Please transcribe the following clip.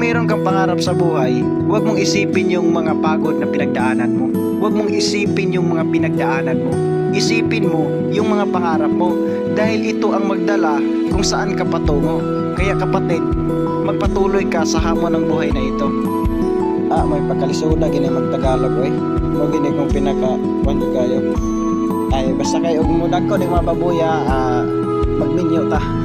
mayroon kang pangarap sa buhay, huwag mong isipin yung mga pagod na pinagdaanan mo. Huwag mong isipin yung mga pinagdaanan mo. Isipin mo yung mga pangarap mo dahil ito ang magdala kung saan ka patungo. Kaya kapatid, magpatuloy ka sa hamon ng buhay na ito. May pagkalisuda gini magtagalog oy. Mo gini kung pinaka kayo. Ay basta kayo mudag ko ning mga babuya magminyo ta.